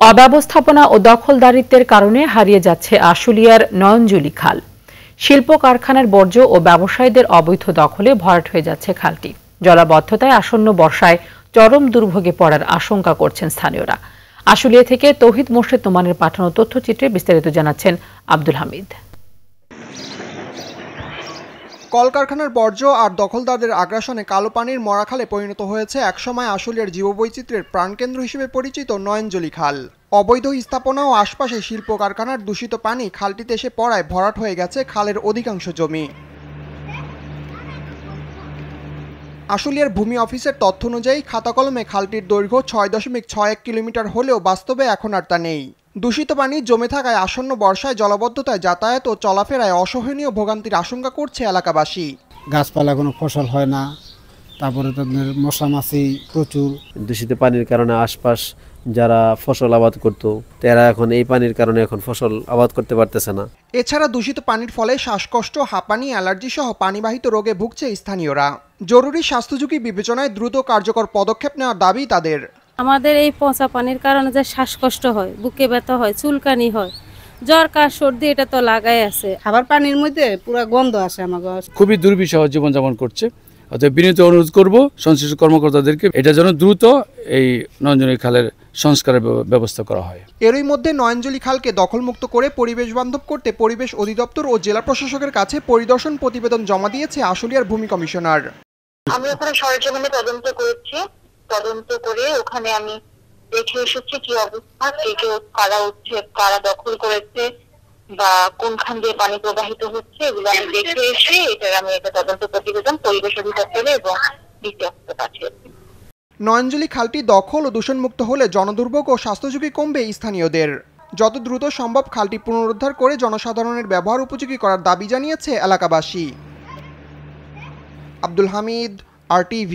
অব্যবস্থাপনা ও দখলদারিত্বের কারণে হারিয়ে যাচ্ছে আশুলিয়ার নয়নজলি খাল। শিল্প কারখানার বর্জ্য ও ব্যবসায়ীদের অবৈধ দখলে ভরাট হয়ে যাচ্ছে খালটি। জলাবদ্ধতায় আসন্ন বর্ষায় চরম দুর্ভোগে পড়ার আশঙ্কা করছেন স্থানীয়রা। আশুলিয়া থেকে তৌহিদ মোর্শেদ নোমানের পাঠানো তথ্যচিত্রে বিস্তারিত জানাচ্ছেন আব্দুল হামিদ। কলকারখানার বর্জ্য আর দখলদারদের আগ্রাসনে কালো পানির মরা খালে পরিণত হয়েছে একসময় আশুলিয়ার জীববৈচিত্র্যের প্রাণকেন্দ্র হিসেবে পরিচিত নয়নজলি খাল। অবৈধ স্থাপনা ও আশপাশে শিল্প কারখানার দূষিত পানি খালটিতে এসে পড়ায় ভরাট হয়ে গেছে খালের অধিকাংশ জমি। আশুলিয়ার ভূমি অফিসের তথ্য অনুযায়ী খাতাকলমে খালটির দৈর্ঘ্য 6.61 কিলোমিটার হলেও বাস্তবে এখন আর তা নেই। দূষিত পানি জমে থাকায় আসন্ন বর্ষায় জলাবদ্ধতায় যাতায়াত ও চলাফেরায় অসহনীয় ভোগান্তির আশঙ্কা করছে এলাকাবাসী। গাছপালা কোনো ফসল হয় না, তারপরে তাদের মশা মাছি প্রচুর। দূষিত পানির কারণে আশপাশ যারা ফসল আবাদ করত তারা এখন এই পানির কারণে এখন ফসল আবাদ করতে পারতেছে না। এছাড়া দূষিত পানির ফলে শ্বাসকষ্ট, হাঁপানি, অ্যালার্জি সহ পানিবাহিত রোগে ভুগছে স্থানীয়রা। জরুরি স্বাস্থ্য ঝুঁকি বিবেচনায় দ্রুত কার্যকর পদক্ষেপ নেওয়ার দাবি তাদের। আমাদের এই পচা পানির কারণে যে শ্বাসকষ্ট হয়, বুকে ব্যথা হয়, চুলকানি হয়, জ্বর কাশ সর্দি এটা তো লাগাই আছে। খাবার পানির মধ্যে পুরো গন্ধ আসে। আমাকে খুবই দুর্বিষহ জীবনযাপন করছে। অতএব বিনীত অনুরোধ করব সংশ্লিষ্ট কর্মকর্তাদেরকে এটা যেন দ্রুত এই নয়নজলি খালের সংস্কারের ব্যবস্থা করা হয়। এরই মধ্যে নয়নজলি খালকে দখলমুক্ত করে পরিবেশ বান্ধব করতে পরিবেশ অধিদপ্তর ও জেলা প্রশাসকের কাছে পরিদর্শন প্রতিবেদন জমা দিয়েছে আশুলিয়ার ভূমি কমিশনার। আমি ওখানে সরেজমিনে তদন্ত করেছি। তদন্ত করে ওখানে আমি দেখে এসেছি কি অবস্থা, কে কারা উচ্ছেদ, কারা দখল করেছে বা কোনখান দিয়ে পানি প্রবাহিত হচ্ছে, এগুলো আমি দেখে এসে আমি একটা তদন্ত প্রতিবেদন পরিবেশ অধিদপ্তরে এবং দ্বিতীয় পাঠিয়েছি। নয়নজলি খালটি দখল ও দূষণমুক্ত হলে জনদুর্ভোগ ও স্বাস্থ্য ঝুঁকি কমবে স্থানীয়দের। যত দ্রুত সম্ভব খালটি পুনরুদ্ধার করে জনসাধারণের ব্যবহার উপযোগী করার দাবি জানিয়েছে এলাকাবাসী। আব্দুল হামিদ, RTV।